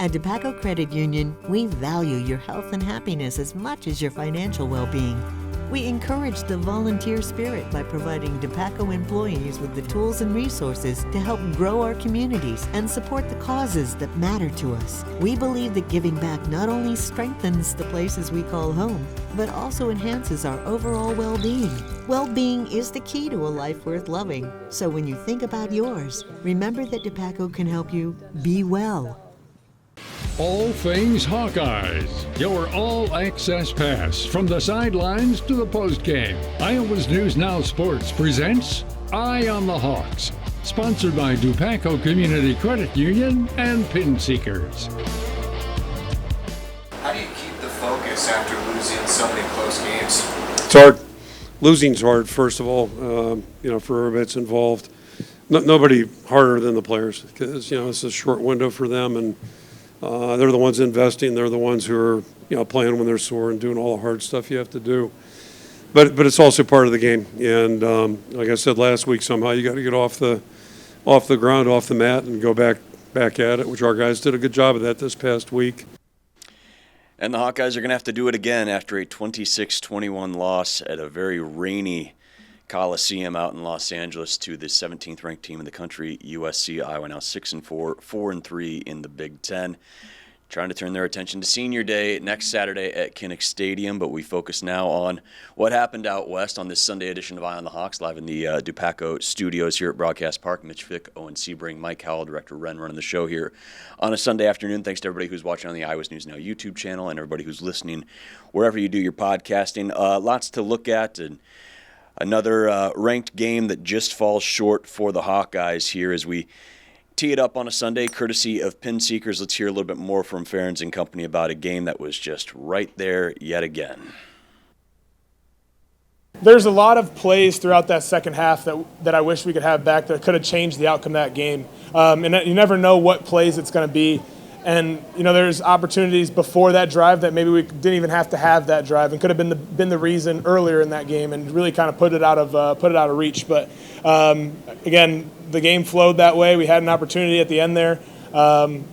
At DePaco Credit Union, we value your health and happiness as much as your financial well-being. We encourage the volunteer spirit by providing DePaco employees with the tools and resources to help grow our communities and support the causes that matter to us. We believe that giving back not only strengthens the places we call home, but also enhances our overall well-being. Well-being is the key to a life worth loving. So when you think about yours, remember that DePaco can help you be well. All things Hawkeyes. Your all-access pass from the sidelines to the postgame. Iowa's News Now Sports presents Eye on the Hawks. Sponsored by DePaco Community Credit Union and Pin Seekers. How do you keep the focus after losing so many close games? It's hard. Losing's hard, first of all, for everybody that's involved. Nobody harder than the players because, it's a short window for them, and they're the ones investing. They're the ones who are, playing when they're sore and doing all the hard stuff you have to do. But it's also part of the game. And like I said last week, somehow you got to get off the ground, off the mat, and go back at it, which our guys did a good job of that this past week. And the Hawkeyes are going to have to do it again after a 26-21 loss at a very rainy Coliseum out in Los Angeles to the 17th ranked team in the country, USC. Iowa now 6-4, 4-3 in the Big Ten. Trying to turn their attention to senior day next Saturday at Kinnick Stadium, but we focus now on what happened out west on this Sunday edition of Eye on the Hawks, live in the DePaco studios here at Broadcast Park. Mitch Fick, Owen Sebring, Mike Howell, Director Wren running the show here on a Sunday afternoon. Thanks to everybody who's watching on the Iowa's News Now YouTube channel and everybody who's listening wherever you do your podcasting. Lots to look at, and another ranked game that just falls short for the Hawkeyes here as we tee it up on a Sunday, courtesy of Pin Seekers. Let's hear a little bit more from Ferens and company about a game that was just right there yet again. There's a lot of plays throughout that second half that I wish we could have back that could have changed the outcome of that game. And you never know what plays it's going to be. And, there's opportunities before that drive that maybe we didn't even have to have that drive and could have been the reason earlier in that game and really kind of put it out of reach. But, again, the game flowed that way. We had an opportunity at the end there.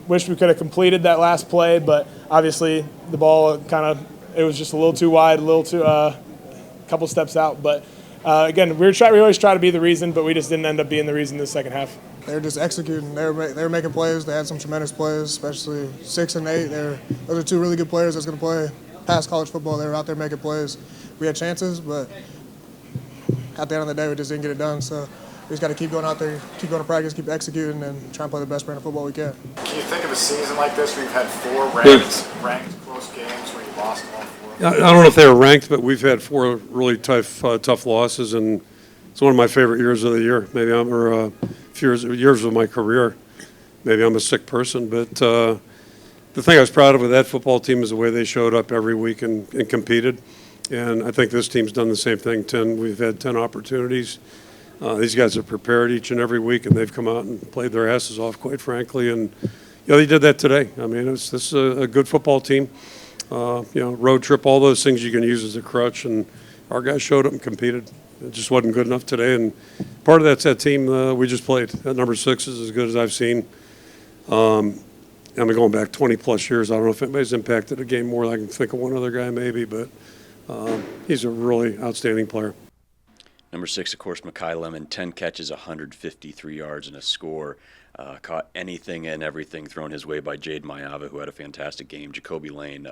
Wish we could have completed that last play, but obviously the ball it was just a little too wide, a little too couple steps out. But, again, we always try to be the reason, but we just didn't end up being the reason in the second half. They were just executing. They were making plays. They had some tremendous plays, especially 6 and 8. Those are two really good players that's going to play past college football. They were out there making plays. We had chances, but at the end of the day, we just didn't get it done. So we just got to keep going out there, keep going to practice, keep executing, and try and play the best brand of football we can. Can you think of a season like this where you've had 4 ranked close games where you lost all 4? I don't know if they were ranked, but we've had 4 really tough losses, and it's one of my favorite years of the year. Maybe years of my career. Maybe I'm a sick person, but the thing I was proud of with that football team is the way they showed up every week and competed. And I think this team's done the same thing. We've had 10 opportunities. These guys have prepared each and every week, and they've come out and played their asses off, quite frankly. And they did that today. I mean, this is a good football team. Road trip, all those things you can use as a crutch, and our guys showed up and competed. It just wasn't good enough today, and part of that's that team we just played. That number 6 is as good as I've seen. I'm going back 20-plus years. I don't know if anybody's impacted a game more. I can think of one other guy maybe, but he's a really outstanding player. Number 6, of course, Makai Lemon, 10 catches, 153 yards, and a score. Caught anything and everything thrown his way by Jayden Maiava, who had a fantastic game. Jacoby Lane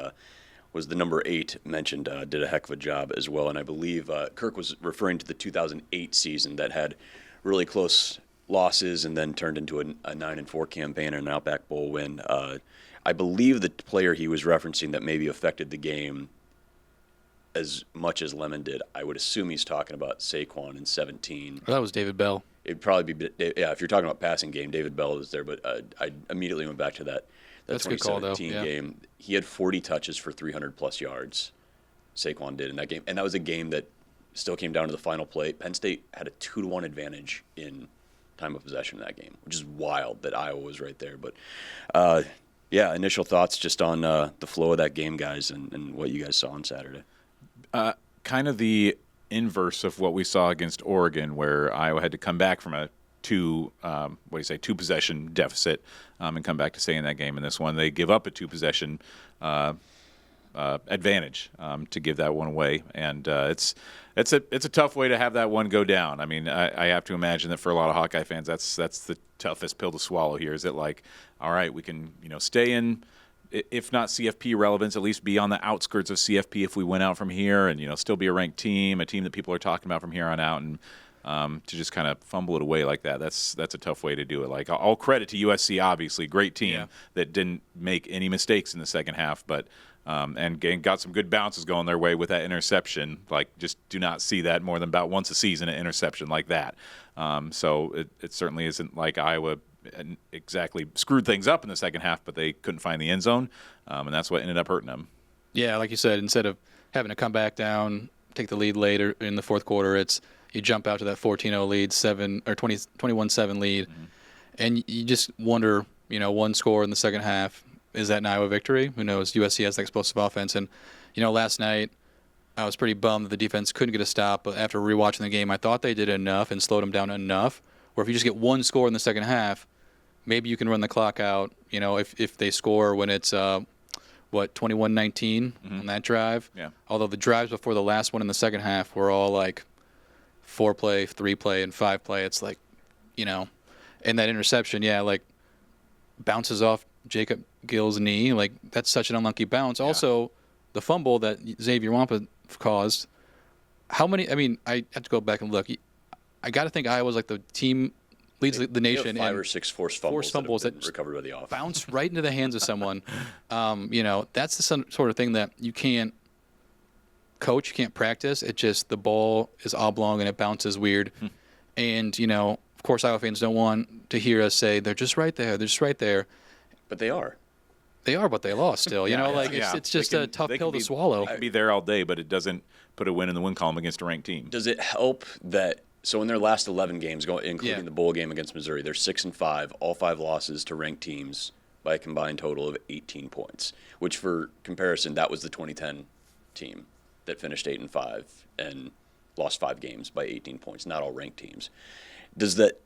was the number 8 mentioned, did a heck of a job as well. And I believe Kirk was referring to the 2008 season that had really close losses and then turned into a 9-4 campaign and an Outback Bowl win. I believe the player he was referencing that maybe affected the game as much as Lemon did, I would assume he's talking about Saquon in 17. That was David Bell. It'd probably be, if you're talking about passing game, David Bell was there, but I immediately went back to that That's a good call, though. 2017 game. He had 40 touches for 300-plus yards, Saquon did in that game. And that was a game that still came down to the final play. Penn State had a 2-1 advantage in time of possession in that game, which is wild that Iowa was right there. But, initial thoughts just on the flow of that game, guys, and what you guys saw on Saturday. Kind of the inverse of what we saw against Oregon, where Iowa had to come back from a two possession deficit and come back to stay in that game. In this one, they give up a 2-possession advantage to give that one away, and it's a tough way to have that one go down. I mean, I have to imagine that for a lot of Hawkeye fans, that's the toughest pill to swallow here. Is it like, all right, we can stay in, if not CFP relevance, at least be on the outskirts of CFP if we went out from here, and still be a ranked team, a team that people are talking about from here on out, and to just kind of fumble it away like that's a tough way to do it. Like, all credit to USC, obviously, great team that didn't make any mistakes in the second half, but and got some good bounces going their way with that interception. Like, just do not see that more than about once a season, an interception like that. So it certainly isn't like Iowa exactly screwed things up in the second half, but they couldn't find the end zone, and that's what ended up hurting them. Yeah, like you said, instead of having to come back down, take the lead later in the fourth quarter, it's you jump out to that 14-0 lead, 21-7 lead, and you just wonder, one score in the second half, is that an Iowa victory? Who knows? USC has the explosive offense, and last night I was pretty bummed that the defense couldn't get a stop, but after rewatching the game, I thought they did enough and slowed them down enough, where if you just get one score in the second half, maybe you can run the clock out, if they score when it's 21-19 on that drive. Yeah. Although the drives before the last one in the second half were all like 4-play, 3-play, and 5-play. It's like, and that interception, bounces off Jacob Gill's knee. Like, that's such an unlucky bounce. Yeah. Also, the fumble that Xavier Wampa caused, how many, I have to go back and look. I got to think Iowa's like the team leads the nation. 5 or 6 forced fumbles that recovered by the offense. Bounce right into the hands of someone. That's the sort of thing that you can't coach, you can't practice. It just, the ball is oblong and it bounces weird. And, of course, Iowa fans don't want to hear us say they're just right there. They're just right there. But they are. They are, but they lost still. It's just a tough pill to swallow. They can be there all day, but it doesn't put a win in the win column against a ranked team. Does it help that? So in their last 11 games, including the bowl game against Missouri, they're 6-5, all 5 losses to ranked teams by a combined total of 18 points. Which, for comparison, that was the 2010 team that finished 8-5 and lost 5 games by 18 points. Not all ranked teams. Does it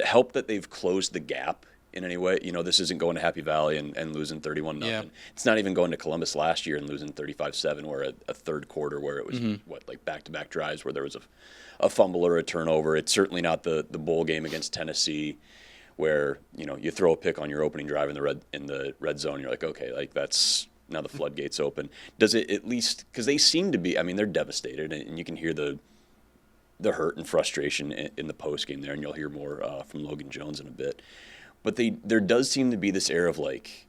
help that they've closed the gap in any way? This isn't going to Happy Valley and losing 31-0. Yeah. It's not even going to Columbus last year and losing 35-7, where a third quarter where it was back-to-back drives where there was a fumble or a turnover. It's certainly not the bowl game against Tennessee where you throw a pick on your opening drive in the red zone. You're like, okay, like that's now the floodgates open. Does it at least, because they seem to be, they're devastated, and you can hear the hurt and frustration in the post game there, and you'll hear more from Logan Jones in a bit. But there does seem to be this air of like,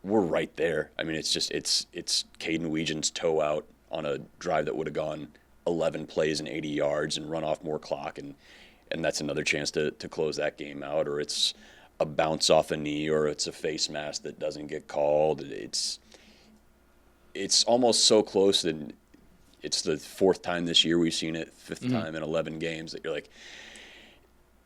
we're right there. It's Caden Weegen's toe out on a drive that would have gone 11 plays and 80 yards and run off more clock, and that's another chance to close that game out. Or it's a bounce off a knee, or it's a face mask that doesn't get called. It's almost so close that it's the 4th time this year we've seen it, 5th time in 11 games that you're like,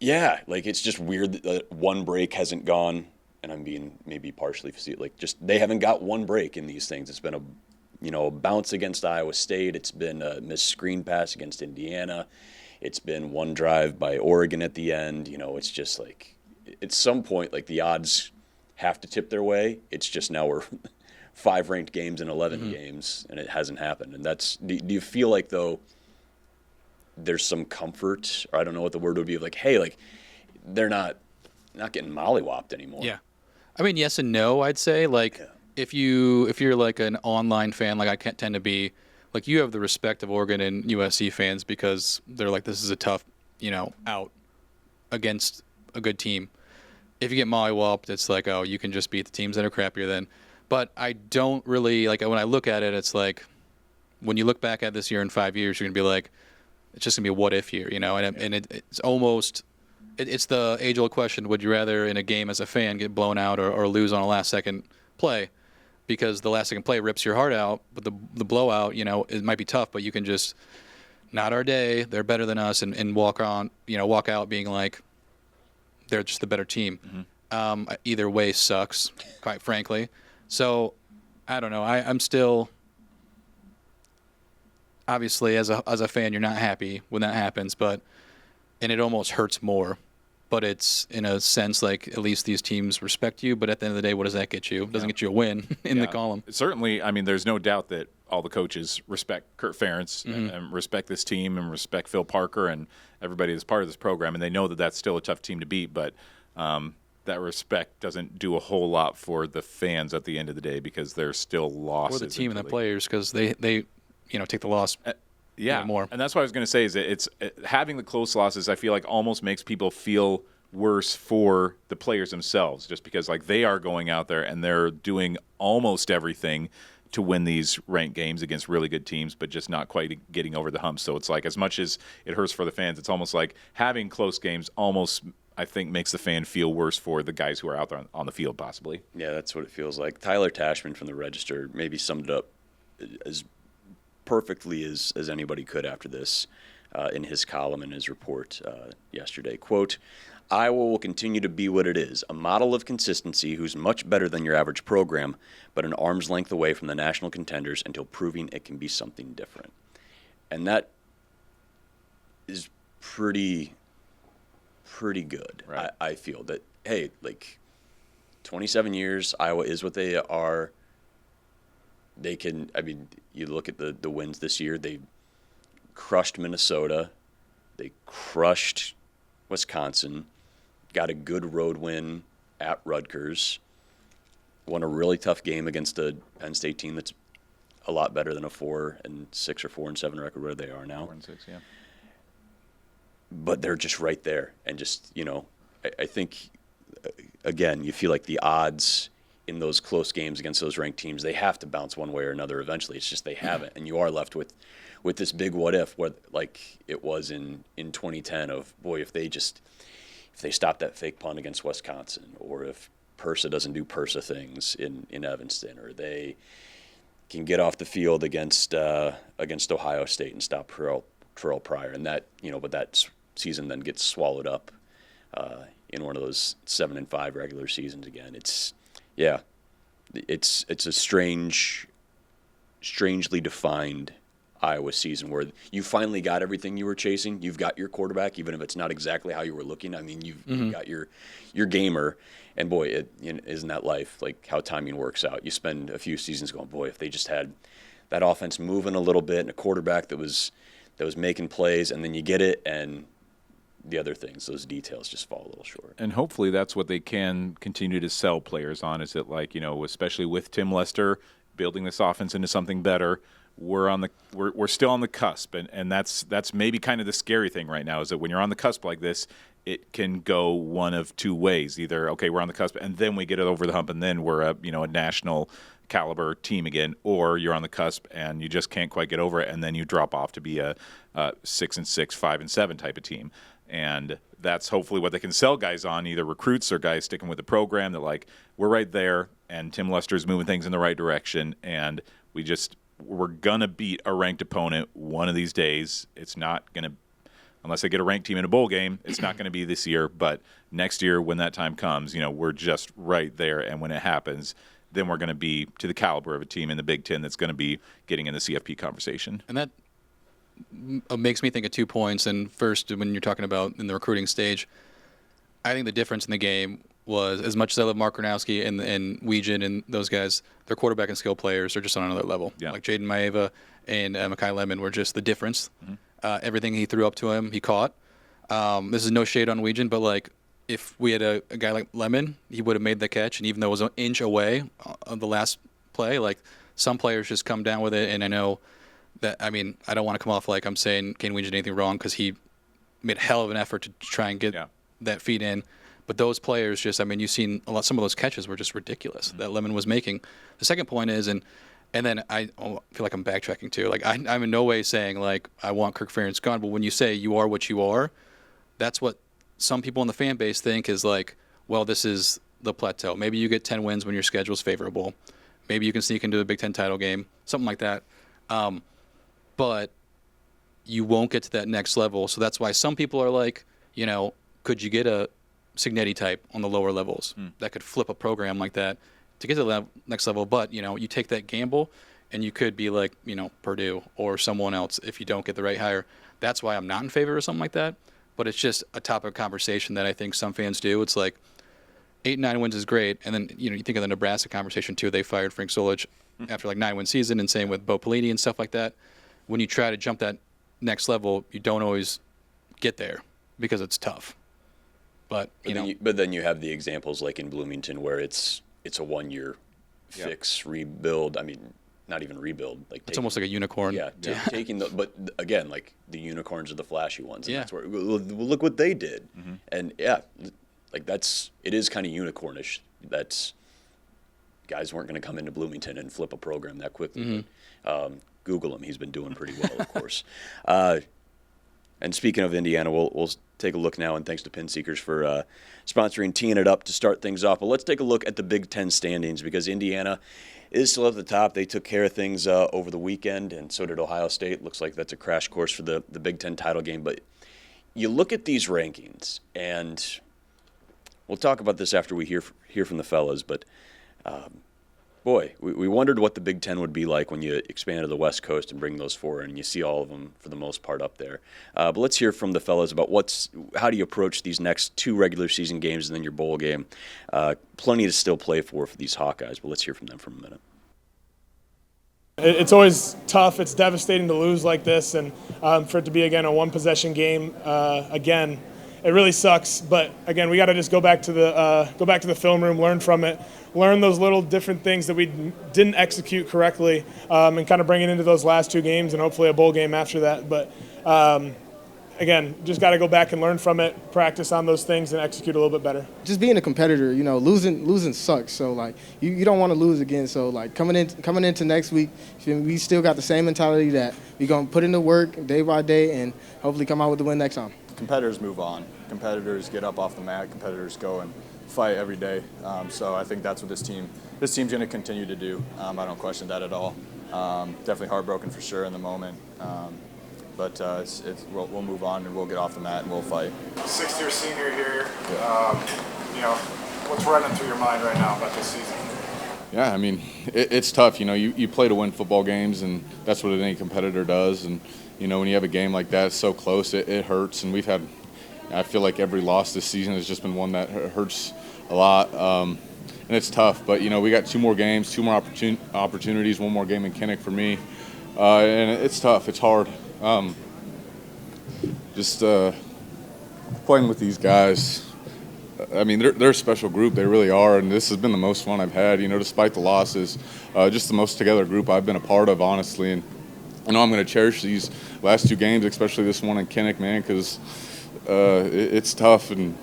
yeah, like it's just weird that one break hasn't gone, and I'm being maybe partially facetious, like just they haven't got one break in these things. It's been a bounce against Iowa State. It's been a missed screen pass against Indiana. It's been one drive by Oregon at the end. It's just like at some point, like the odds have to tip their way. It's just now we're 5 ranked games in 11 games, and it hasn't happened. And do you feel like, though, there's some comfort, or I don't know what the word would be, of like, hey, like they're not getting mollywopped anymore? Yeah. Yes and no, I'd say. Like, if you're like an online fan, like I can't tend to be, like you have the respect of Oregon and USC fans because they're like, this is a tough, out against a good team. If you get mollywopped, it's like, oh, you can just beat the teams that are crappier then. But I don't really, like, when I look at it, it's like, when you look back at this year in 5 years, you're going to be like, it's just going to be a what-if year, and it's almost, it's the age-old question, would you rather in a game as a fan get blown out or lose on a last-second play? Because the last-second play rips your heart out, but the blowout, it might be tough, but you can just, not our day, they're better than us, and walk out being like, they're just the better team. Either way sucks, quite frankly. So, I don't know. I'm still, obviously, as a fan, you're not happy when that happens, and it almost hurts more but it's in a sense like at least these teams respect you. But at the end of the day, what does that get you? It doesn't get you a win in the column. Certainly, I mean, there's no doubt that all the coaches respect Kurt Ferentz and respect this team and respect Phil Parker and everybody that's part of this program, and they know that that's still a tough team to beat, but that respect doesn't do a whole lot for the fans at the end of the day because there's still losses. Or the team and the players because they take the loss more. And that's what I was going to say is that it's having the close losses, I feel like almost makes people feel worse for the players themselves just because like they are going out there and they're doing almost everything to win these ranked games against really good teams, but just not quite getting over the hump. So it's like as much as it hurts for the fans, it's almost like having close games almost, I think, makes the fan feel worse for the guys who are out there on the field possibly. Yeah, that's what it feels like. Tyler Tashman from the Register maybe summed it up as perfectly as anybody could after this in his column in his report yesterday. Quote, Iowa will continue to be what it is, a model of consistency who's much better than your average program, but an arm's length away from the national contenders until proving it can be something different. And that is pretty good. Right. I feel that, hey, like 27 years, Iowa is what they are. They can, I mean, you look at the wins this year, they crushed Minnesota, they crushed Wisconsin, got a good road win at Rutgers, won a really tough game against a Penn State team that's a lot better than a 4-6 or 4-7 record where they are now. 4-6, yeah. But they're just right there. And just, I think, again, you feel like the odds in those close games against those ranked teams, they have to bounce one way or another eventually. It's just they haven't. And you are left with this big what if, where, like it was in 2010 of, boy, if they stop that fake punt against Wisconsin, or if Persa doesn't do Persa things in Evanston, or they can get off the field against Ohio State and stop Terrell Pryor, and that, but that season then gets swallowed up in one of those 7-5 regular seasons again. It's a strangely defined Iowa season where you finally got everything you were chasing. You've got your quarterback, even if it's not exactly how you were looking. I mean, you've got your gamer, and boy, isn't that life, like how timing works out. You spend a few seasons going, boy, if they just had that offense moving a little bit and a quarterback that was making plays, and then you get it, and the other things, those details just fall a little short. And hopefully that's what they can continue to sell players on, is that, like, especially with Tim Lester building this offense into something better, we're still on the cusp, and that's maybe kind of the scary thing right now, is that when you're on the cusp like this, it can go one of two ways. Either, okay, we're on the cusp, and then we get it over the hump, and then we're a national caliber team again, or you're on the cusp and you just can't quite get over it, and then you drop off to be a 6-6, 5-7 type of team. And that's hopefully what they can sell guys on, either recruits or guys sticking with the program, that like, we're right there and Tim Lester's moving things in the right direction, and we're going to beat a ranked opponent one of these days. It's not going to, unless they get a ranked team in a bowl game, it's not going to be this year, but next year when that time comes, we're just right there, and when it happens, then we're going to be to the caliber of a team in the Big Ten that's going to be getting in the CFP conversation. And that makes me think of 2 points. And first, when you're talking about in the recruiting stage, I think the difference in the game was, as much as I love Mark Gronowski and Weegan and those guys, their quarterback and skill players are just on another level. Yeah. Like Jayden Maiava and Makai Lemon were just the difference. Mm-hmm. Everything he threw up to him, he caught. This is no shade on Weegan, but like, if we had a guy like Lemon, he would have made the catch, and even though it was an inch away on the last play, like, some players just come down with it. And I know that, I mean, I don't want to come off like I'm saying Kane Weegan did anything wrong, because he made a hell of an effort to try and get that feed in. But those players just, I mean, you've seen some of those catches were just ridiculous that Lemon was making. The second point is, and then I feel like I'm backtracking too. Like, I'm in no way saying, like, I want Kirk Ferentz gone, but when you say you are what you are, that's what some people in the fan base think is like, well, this is the plateau. Maybe you get 10 wins when your schedule's favorable. Maybe you can sneak into the Big Ten title game, something like that. But you won't get to that next level. So that's why some people are like, could you get a Signetti type on the lower levels that could flip a program like that to get to the next level? But, you take that gamble, and you could be like, Purdue or someone else if you don't get the right hire. That's why I'm not in favor of something like that. but it's just a topic of conversation that I think some fans do. It's like 8-9 wins is great, and then you think of the Nebraska conversation too. They fired Frank Solich after like 9-win season, and same with Bo Pelini and stuff like that. When you try to jump that next level, you don't always get there because it's tough. But then you have the examples like in Bloomington where it's a 1-year fix, rebuild. I mean, not even rebuild. Like it's almost like a unicorn. Yeah, taking but again, like the unicorns are the flashy ones. And yeah. That's where look what they did, and like it is kind of unicornish. That's guys weren't going to come into Bloomington and flip a program that quickly. But, Google him; he's been doing pretty well, of course. And speaking of Indiana, we'll take a look now, and thanks to Pin Seekers for sponsoring Teeing It Up to start things off. But let's take a look at the Big Ten standings because Indiana is still at the top. They took care of things over the weekend, and so did Ohio State. Looks like that's a crash course for the Big Ten title game. But you look at these rankings, and we'll talk about this after we hear from the fellas. But boy, we wondered what the Big Ten would be like when you expand to the West Coast and bring those four in, and you see all of them for the most part up there. But let's hear from the fellas about how do you approach these next 2 regular season games and then your bowl game. Plenty to still play for these Hawkeyes, but let's hear from them for a minute. It's always tough. It's devastating to lose like this, and for it to be, again, a one-possession game, again, it really sucks. But, again, we got to just go back to the film room, learn from it, learn those little different things that we didn't execute correctly, and kind of bring it into those last 2 games and hopefully a bowl game after that. But, again, just got to go back and learn from it, practice on those things, and execute a little bit better. Just being a competitor, losing sucks. So, like, you don't want to lose again. So, like, coming into next week, we still got the same mentality that we're going to put in the work day by day and hopefully come out with the win next time. Competitors move on. Competitors get up off the mat. Competitors go and fight every day. So I think that's what this team's going to continue to do. I don't question that at all. Definitely heartbroken for sure in the moment. But we'll move on and we'll get off the mat and we'll fight. 6th-year senior here. What's running through your mind right now about this season? Yeah, I mean, it's tough. You play to win football games, and that's what any competitor does. And when you have a game like that, it's so close, it hurts. And I feel like every loss this season has just been one that hurts a lot. And it's tough, but we got 2 more games, 2 more opportunities, 1 more game in Kinnick for me. And it's tough, it's hard. Just playing with these guys, I mean, they're a special group. They really are, and this has been the most fun I've had, despite the losses. Just the most together group I've been a part of, honestly. And I know I'm going to cherish these last 2 games, especially this one in Kinnick, man, because it's tough. And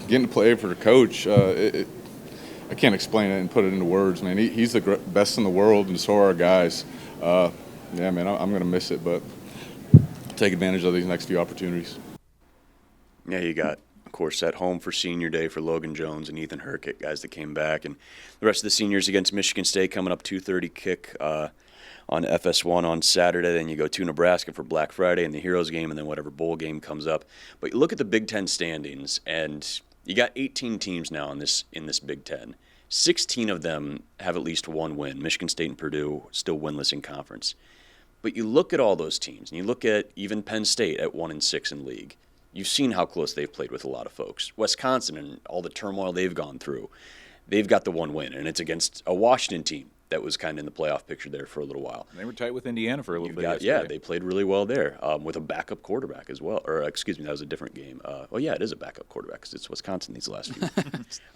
getting to play for the coach, I can't explain it and put it into words, man. He's the best in the world, and so are our guys. Yeah, man, I'm going to miss it, but take advantage of these next few opportunities. Yeah, you got, of course, at home for senior day for Logan Jones and Ethan Herkitt, guys that came back. And the rest of the seniors against Michigan State coming up 2:30 kick on FS1 on Saturday. Then you go to Nebraska for Black Friday and the Heroes game, and then whatever bowl game comes up. But you look at the Big Ten standings, and you got 18 teams now in this Big Ten. 16 of them have at least 1 win. Michigan State and Purdue still winless in conference. But you look at all those teams, and you look at even Penn State at 1-6 in league. You've seen how close they've played with a lot of folks. Wisconsin and all the turmoil they've gone through, they've got the 1 win, and it's against a Washington team that was kind of in the playoff picture there for a little while. They were tight with Indiana for a little bit yesterday. Yeah, they played really well there with a backup quarterback as well. Or, excuse me, that was a different game. It is a backup quarterback because it's Wisconsin these last few.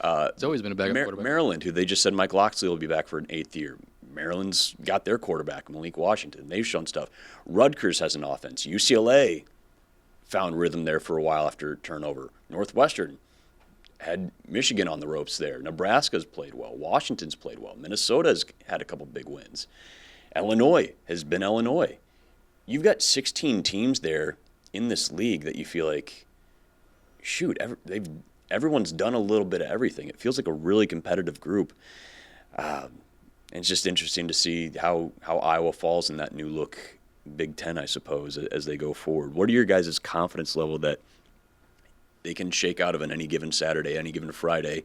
It's always been a backup quarterback. Maryland, who they just said Mike Locksley will be back for an 8th year. Maryland's got their quarterback, Malik Washington. They've shown stuff. Rutgers has an offense. UCLA found rhythm there for a while after turnover. Northwestern had Michigan on the ropes there. Nebraska's played well. Washington's played well. Minnesota's had a couple big wins. Illinois has been Illinois. You've got 16 teams there in this league that you feel like, shoot, everyone's done a little bit of everything. It feels like a really competitive group. And it's just interesting to see how Iowa falls in that new look Big Ten, I suppose, as they go forward. What are your guys' confidence level that they can shake out of an any given Saturday, any given Friday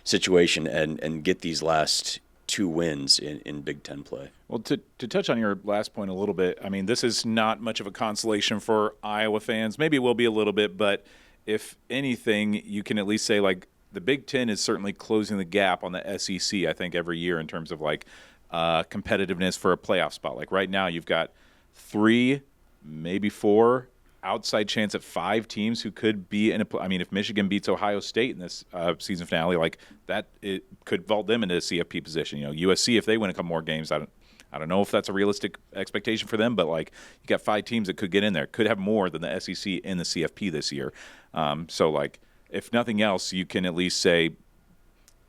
situation and get these last 2 wins in Big Ten play. Well, to touch on your last point a little bit, I mean, this is not much of a consolation for Iowa fans. Maybe it will be a little bit, but if anything, you can at least say, like, the Big Ten is certainly closing the gap on the SEC, I think, every year in terms of, like, competitiveness for a playoff spot. Like, right now you've got 3, maybe 4, outside chance at 5 teams who could be in a. I mean, if Michigan beats Ohio State in this season finale, like that, it could vault them into a CFP position. You know, USC, if they win a couple more games, I don't know if that's a realistic expectation for them, but like you got 5 teams that could get in there, could have more than the SEC in the CFP this year. So like, if nothing else, you can at least say,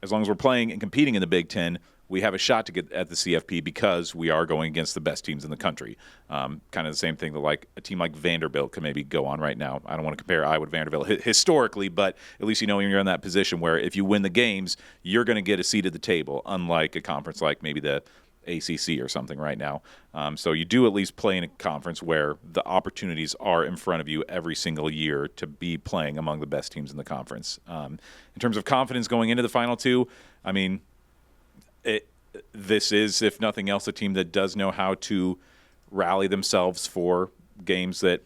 as long as we're playing and competing in the Big Ten, we have a shot to get at the CFP because we are going against the best teams in the country. Kind of the same thing that like a team like Vanderbilt could maybe go on right now. I don't want to compare Iowa to Vanderbilt historically, but at least you know you're in that position where if you win the games, you're going to get a seat at the table, unlike a conference like maybe the ACC or something right now. So you do at least play in a conference where the opportunities are in front of you every single year to be playing among the best teams in the conference. In terms of confidence going into the Final Two, I mean, this is, if nothing else, a team that does know how to rally themselves for games that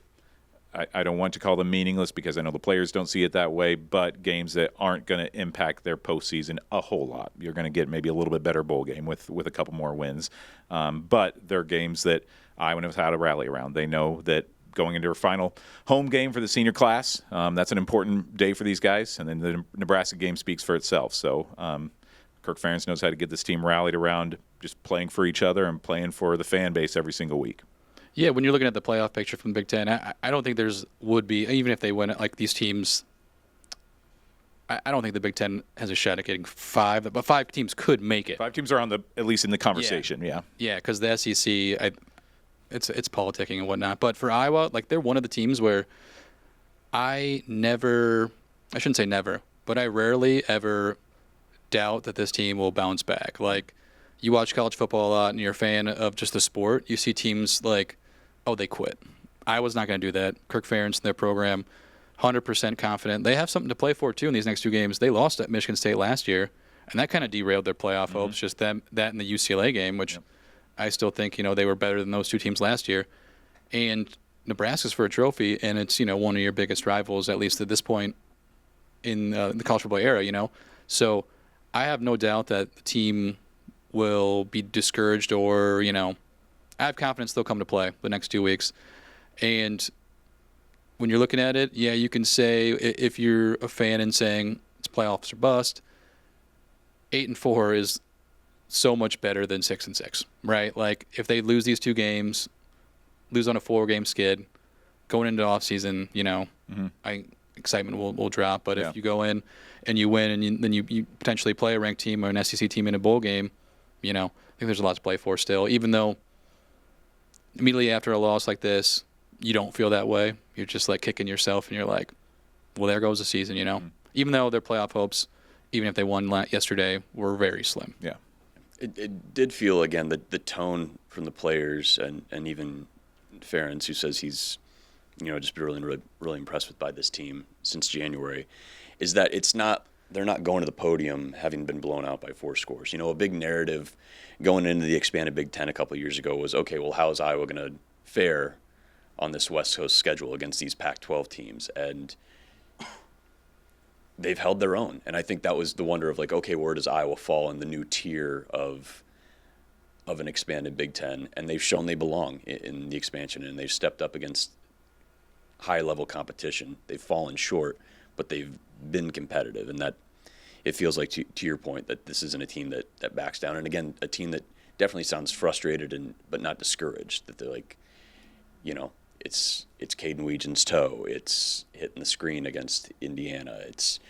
I don't want to call them meaningless because I know the players don't see it that way, but games that aren't going to impact their postseason a whole lot. You're going to get maybe a little bit better bowl game with a couple more wins. But they're games that Iowa knows how to rally around. They know that going into a final home game for the senior class, that's an important day for these guys, and then the Nebraska game speaks for itself. So Kirk Ferentz knows how to get this team rallied around just playing for each other and playing for the fan base every single week. Yeah, when you're looking at the playoff picture from the Big Ten, I don't think would be, even if they win it, like these teams, I don't think the Big Ten has a shot at getting 5, but 5 teams could make it. 5 teams are at least in the conversation, yeah. Yeah, because the SEC, it's politicking and whatnot. But for Iowa, like they're one of the teams where I shouldn't say never, but I rarely ever doubt that this team will bounce back. Like, you watch college football a lot and you're a fan of just the sport, you see teams like, oh, they quit. Iowa's not going to do that. Kirk Ferentz and their program, 100% confident. They have something to play for, too, in these next 2 games. They lost at Michigan State last year, and that kind of derailed their playoff hopes, just that and the UCLA game, which I still think, they were better than those 2 teams last year. And Nebraska's for a trophy, and it's, one of your biggest rivals, at least at this point in the college football era, So I have no doubt that the team will be discouraged or, I have confidence they'll come to play the next 2 weeks. And when you're looking at it, yeah, you can say, if you're a fan and saying it's playoffs or bust, 8-4 is so much better than 6-6, right? Like, if they lose these 2 games, lose on a 4-game skid, going into offseason, excitement will drop. But if you go in and you win and then you potentially play a ranked team or an SEC team in a bowl game, I think there's a lot to play for still. Even though immediately after a loss like this, you don't feel that way. You're just like kicking yourself and you're like, well, there goes the season, Even though their playoff hopes, even if they won yesterday, were very slim. Yeah. It did feel, again, the tone from the players and even Ferentz, who says he's just been really, really impressed by this team since January, is that they're not going to the podium having been blown out by 4 scores. A big narrative going into the expanded Big Ten a couple of years ago was, okay, well, how is Iowa going to fare on this West Coast schedule against these Pac-12 teams? And they've held their own. And I think that was the wonder of, like, okay, where does Iowa fall in the new tier of an expanded Big Ten? And they've shown they belong in the expansion, and they've stepped up against high-level competition. They've fallen short, but they've been competitive, and that it feels like, to your point, that this isn't a team that backs down. And again, a team that definitely sounds frustrated but not discouraged. That they're like, it's Caden Weegen's toe, it's hitting the screen against Indiana. It's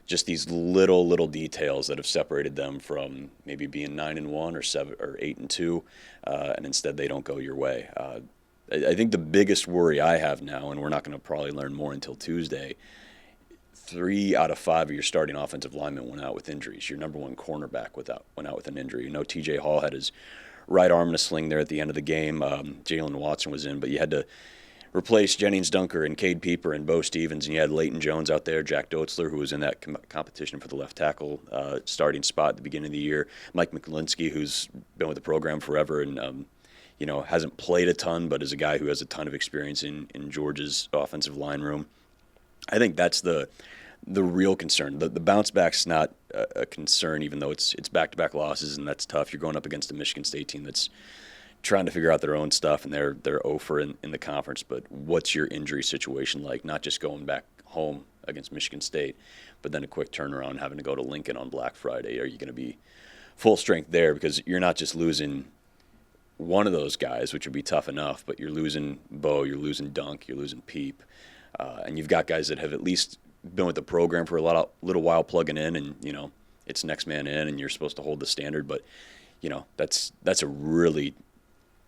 just these little details that have separated them from maybe being 9-1 or 7 or 8-2, and instead they don't go your way. I think the biggest worry I have now, and we're not going to probably learn more until Tuesday, 3 out of 5 of your starting offensive linemen went out with injuries. Your number 1 cornerback went out with an injury. T.J. Hall had his right arm in a sling there at the end of the game. Jalen Watson was in, but you had to replace Jennings Dunker and Cade Pieper and Bo Stevens, and you had Leighton Jones out there, Jack Doetzler, who was in that competition for the left tackle starting spot at the beginning of the year, Mike McGlinskey, who's been with the program forever and hasn't played a ton, but is a guy who has a ton of experience in Georgia's offensive line room. I think that's the real concern. The bounce back's not a concern, even though it's back-to-back losses, and that's tough. You're going up against a Michigan State team that's trying to figure out their own stuff, and they're 0-for in the conference. But what's your injury situation like? Not just going back home against Michigan State, but then a quick turnaround, having to go to Lincoln on Black Friday. Are you going to be full strength there? Because you're not just losing one of those guys, which would be tough enough, but you're losing Bo, you're losing Dunk, you're losing Peep, and you've got guys that have at least been with the program for a little while plugging in, and it's next man in, and you're supposed to hold the standard. But that's a really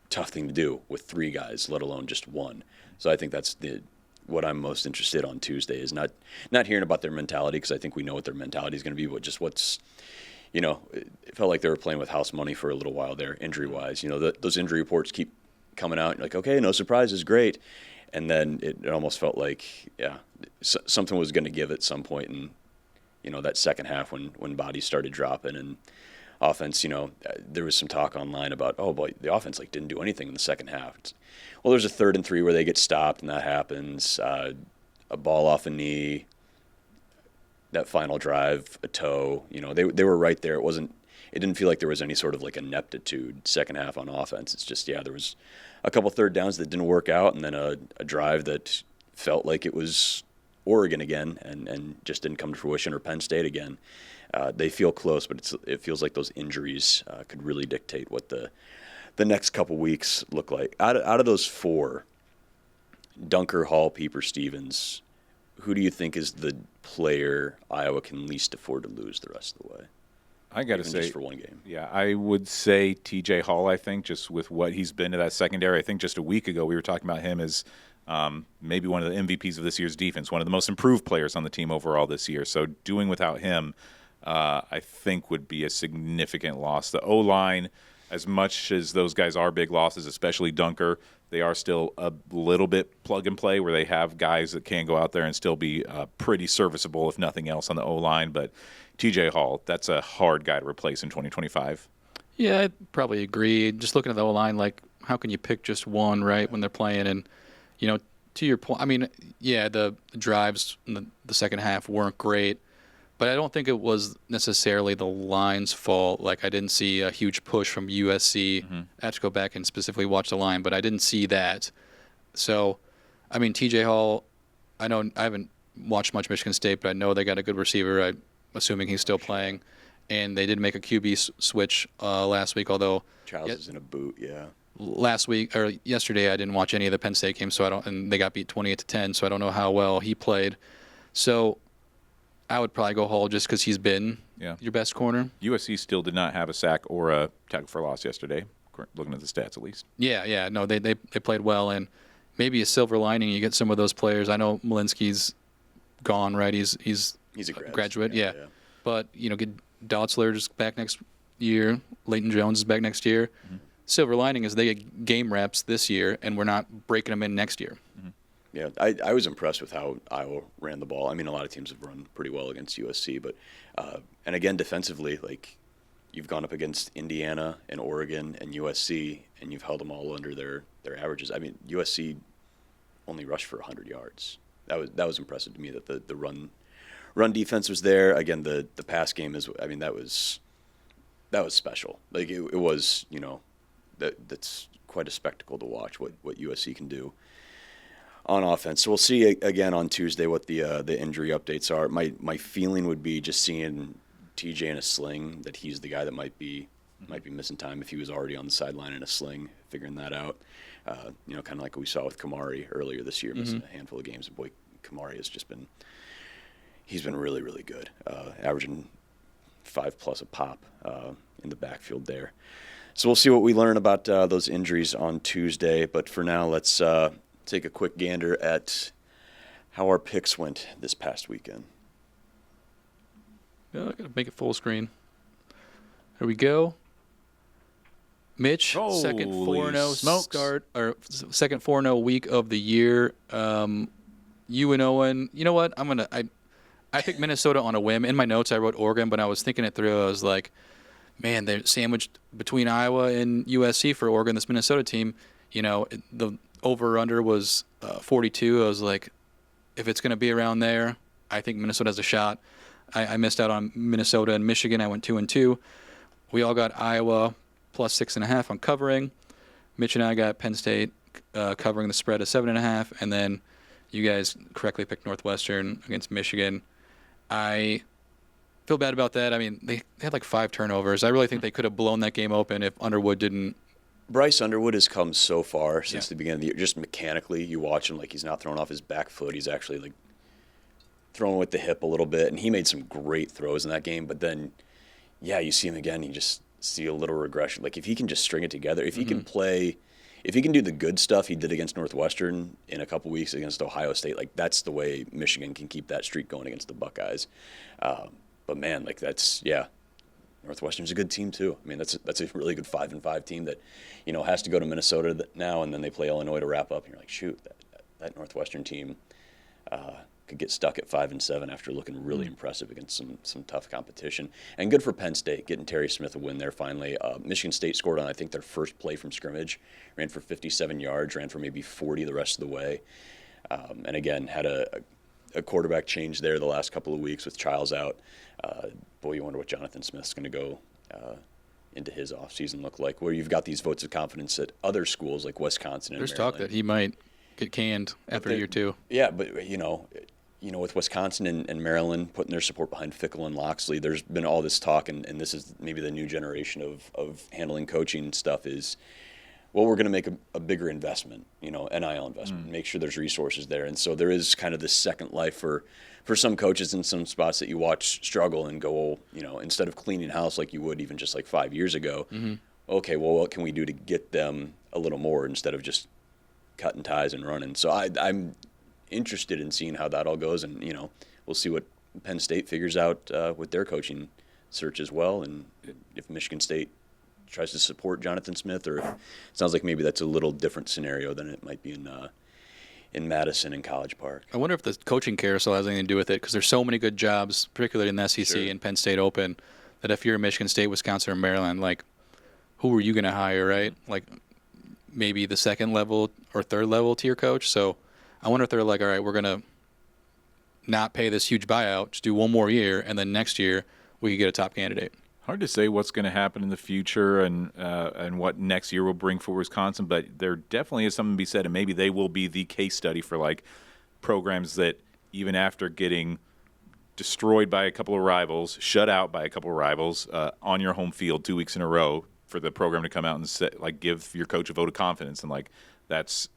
tough thing to do with three guys, let alone just one. So I think that's what I'm most interested on Tuesday is not hearing about their mentality, because I think we know what their mentality is going to be, but just what's it felt like they were playing with house money for a little while there, injury-wise. Those injury reports keep coming out. You're like, okay, no surprises, great. And then it almost felt like, something was going to give at some point in, that second half when bodies started dropping and offense, there was some talk online about, oh boy, the offense didn't do anything in the second half. Well, there's a 3rd and 3 where they get stopped, and that happens. A ball off a knee, that final drive, a toe. They were right there. It didn't feel like there was any sort of ineptitude second half on offense. It's just, there was a couple 3rd downs that didn't work out, and then a drive that felt like it was Oregon again and just didn't come to fruition, or Penn State again. They feel close, but it feels like those injuries could really dictate what the next couple weeks look like. Out of those 4, Dunker, Hall, Pieper, Stevens, who do you think is the player Iowa can least afford to lose the rest of the way? I got to say, just for one game. Yeah, I would say TJ Hall, I think, just with what he's been to that secondary. I think just a week ago we were talking about him as maybe one of the MVPs of this year's defense, one of the most improved players on the team overall this year. So doing without him, I think, would be a significant loss. The O-line, as much as those guys are big losses, especially Dunker, they are still a little bit plug-and-play where they have guys that can go out there and still be pretty serviceable, if nothing else, on the O-line. But TJ Hall, that's a hard guy to replace in 2025. Yeah, I'd probably agree. Just looking at the O-line, how can you pick just one, right, when they're playing? And, to your point, the drives in the second half weren't great. But I don't think it was necessarily the line's fault. I didn't see a huge push from USC. I have to go back and specifically watch the line, but I didn't see that. So, TJ Hall, I know I haven't watched much Michigan State, but I know they got a good receiver. I'm assuming he's still playing. And they did make a QB switch last week, although Charles is in a boot, yeah. Last week or yesterday, I didn't watch any of the Penn State games, and they got beat 28-10, so I don't know how well he played. So I would probably go Hall just because he's been your best corner. USC still did not have a sack or a tackle for loss yesterday, looking at the stats at least. Yeah. No, they played well, and maybe a silver lining, you get some of those players. I know Malinsky's gone, right? He's a graduate, yeah. But, get Dotzler just back next year. Leighton Jones is back next year. Mm-hmm. Silver lining is they get game reps this year, and we're not breaking them in next year. Mm-hmm. Yeah, I was impressed with how Iowa ran the ball. A lot of teams have run pretty well against USC, but and again defensively, you've gone up against Indiana and Oregon and USC, and you've held them all under their averages. USC only rushed for 100 yards. That was impressive to me that the run defense was there. Again, the pass game is. That was special. It was that's quite a spectacle to watch what USC can do on offense. So we'll see again on Tuesday what the injury updates are. My feeling would be just seeing TJ in a sling, that he's the guy that might be missing time if he was already on the sideline in a sling, figuring that out. Kind of like we saw with Kamari earlier this year, missing a handful of games. And boy, Kamari has just been really, really good, averaging 5+ a pop in the backfield there. So we'll see what we learn about those injuries on Tuesday. But for now, let's take a quick gander at how our picks went this past weekend. Yeah, I gotta make it full screen. Here we go. Mitch, second 4-0 smokes. start, or second 4-0 week of the year. You and Owen, you know what? I picked Minnesota on a whim. In my notes, I wrote Oregon, but I was thinking it through. I was like, man, they're sandwiched between Iowa and USC for Oregon, this Minnesota team. You know, the over-under was 42. I was like, if it's going to be around there, I think Minnesota has a shot. I missed out on Minnesota and Michigan. I went 2-2. We all got Iowa plus 6.5 on covering. Mitch and I got Penn State covering the spread of 7.5, and then you guys correctly picked Northwestern against Michigan. I feel bad about that. I mean, they had like 5 turnovers. I really think they could have blown that game open if Underwood didn't. Bryce Underwood has come so far since the beginning of the year. Just mechanically, you watch him, like he's not throwing off his back foot. He's actually like throwing with the hip a little bit, and he made some great throws in that game. But then, you see him again, you just see a little regression. Like if he can just string it together, if he can play, if he can do the good stuff he did against Northwestern in a couple weeks against Ohio State, like that's the way Michigan can keep that streak going against the Buckeyes. But man, like Northwestern's a good team too. I mean, that's a really good 5-5 team that, has to go to Minnesota now, and then they play Illinois to wrap up. And you're like, shoot, that Northwestern team could get stuck at 5-7 after looking really impressive against some tough competition. And good for Penn State getting Terry Smith a win there finally. Michigan State scored on I think their first play from scrimmage, ran for 57 yards, ran for maybe 40 the rest of the way, and again had a quarterback change there the last couple of weeks with Childs out. Boy, you wonder what Jonathan Smith's going to go into his offseason look like, where you've got these votes of confidence at other schools like Wisconsin and There's Maryland. talk that he might get canned after year 2. Yeah, but with Wisconsin and Maryland putting their support behind Fickle and Loxley, there's been all this talk, and this is maybe the new generation of handling coaching stuff is, well, we're going to make a bigger investment, NIL investment, make sure there's resources there. And so there is kind of this second life for some coaches in some spots that you watch struggle and go, instead of cleaning house like you would even just like 5 years ago, okay, well, what can we do to get them a little more instead of just cutting ties and running? So I'm interested in seeing how that all goes, and we'll see what Penn State figures out with their coaching search as well, and if Michigan State tries to support Jonathan Smith, or if it sounds like maybe that's a little different scenario than it might be in Madison and College Park. I wonder if the coaching carousel has anything to do with it, because there's so many good jobs, particularly in the SEC and Penn State Open, that if you're Michigan State, Wisconsin, or Maryland, like, who are you going to hire, right? Like, maybe the second level or third level tier coach. So I wonder if they're like, all right, we're going to not pay this huge buyout, just do one more year, and then next year we could get a top candidate. Hard to say what's going to happen in the future and what next year will bring for Wisconsin, but there definitely is something to be said, and maybe they will be the case study for like programs that even after getting destroyed by a couple of rivals, shut out by a couple of rivals on your home field 2 weeks in a row, for the program to come out and say, like, give your coach a vote of confidence, and like it's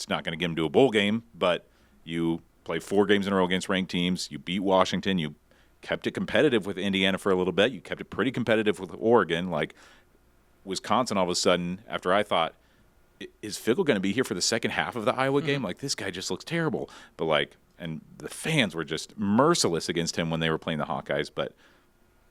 not going to get him to a bowl game, but you play 4 games in a row against ranked teams, you beat Washington, you kept it competitive with Indiana for a little bit. You kept it pretty competitive with Oregon. Like Wisconsin, all of a sudden, after I thought, is Fickle going to be here for the second half of the Iowa game? Like, this guy just looks terrible. But like, and the fans were just merciless against him when they were playing the Hawkeyes. But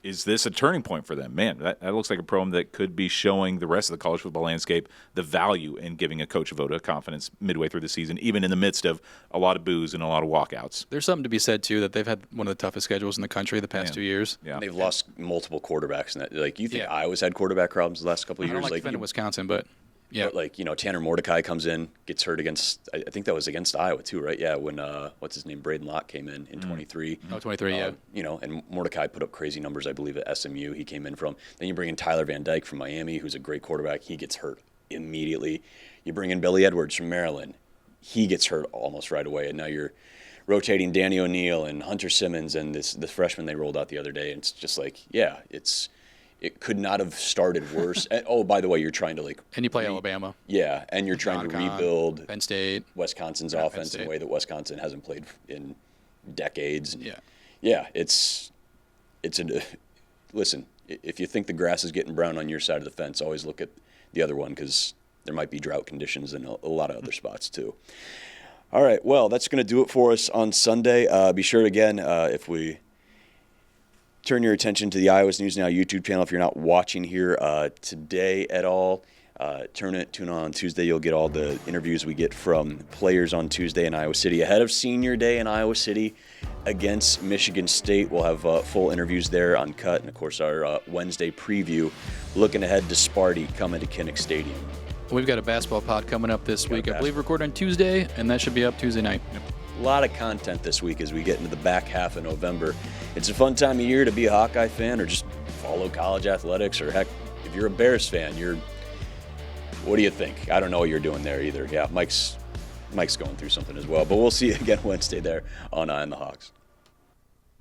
is this a turning point for them? Man, that looks like a program that could be showing the rest of the college football landscape the value in giving a coach a vote of confidence midway through the season, even in the midst of a lot of boos and a lot of walkouts. There's something to be said, too, that they've had one of the toughest schedules in the country the past 2 years. Yeah. And they've lost multiple quarterbacks. In that. Like, you think Iowa's had quarterback problems the last couple of years? I don't like defending Wisconsin, but... Yeah, but like, Tanner Mordecai comes in, gets hurt against, I think that was against Iowa too, right? Yeah, when, what's his name, Braden Locke came in 23. Oh, 23, yeah. And Mordecai put up crazy numbers, I believe, at SMU he came in from. Then you bring in Tyler Van Dyke from Miami, who's a great quarterback. He gets hurt immediately. You bring in Billy Edwards from Maryland. He gets hurt almost right away. And now you're rotating Danny O'Neal and Hunter Simmons and the freshman they rolled out the other day. And it's just like, it could not have started worse. And, oh, by the way, you're trying to like... And you play Alabama. Yeah, and you're trying to rebuild Penn State, Wisconsin's offense in a way that Wisconsin hasn't played in decades. Listen, if you think the grass is getting brown on your side of the fence, always look at the other one, because there might be drought conditions in a lot of other spots too. All right, well, that's going to do it for us on Sunday. Be sure, again, if we... turn your attention to the Iowa's News Now YouTube channel if you're not watching here today at all. Tune on Tuesday. You'll get all the interviews we get from players on Tuesday in Iowa City ahead of Senior Day in Iowa City against Michigan State. We'll have full interviews there uncut, and of course our Wednesday preview looking ahead to Sparty coming to Kinnick Stadium. We've got a basketball pod coming up this week. I believe recorded on Tuesday, and that should be up Tuesday night. A lot of content this week as we get into the back half of November. It's a fun time of year to be a Hawkeye fan or just follow college athletics, or heck, if you're a Bears fan, what do you think? I don't know what you're doing there either. Yeah, Mike's going through something as well. But we'll see you again Wednesday there on Eye on the Hawks.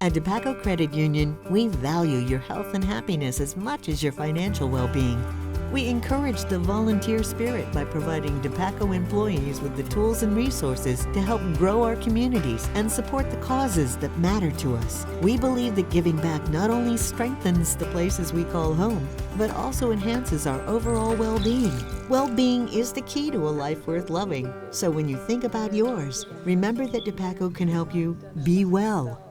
At DePaco Credit Union, we value your health and happiness as much as your financial well-being. We encourage the volunteer spirit by providing DePaco employees with the tools and resources to help grow our communities and support the causes that matter to us. We believe that giving back not only strengthens the places we call home, but also enhances our overall well-being. Well-being is the key to a life worth loving. So when you think about yours, remember that DePaco can help you be well.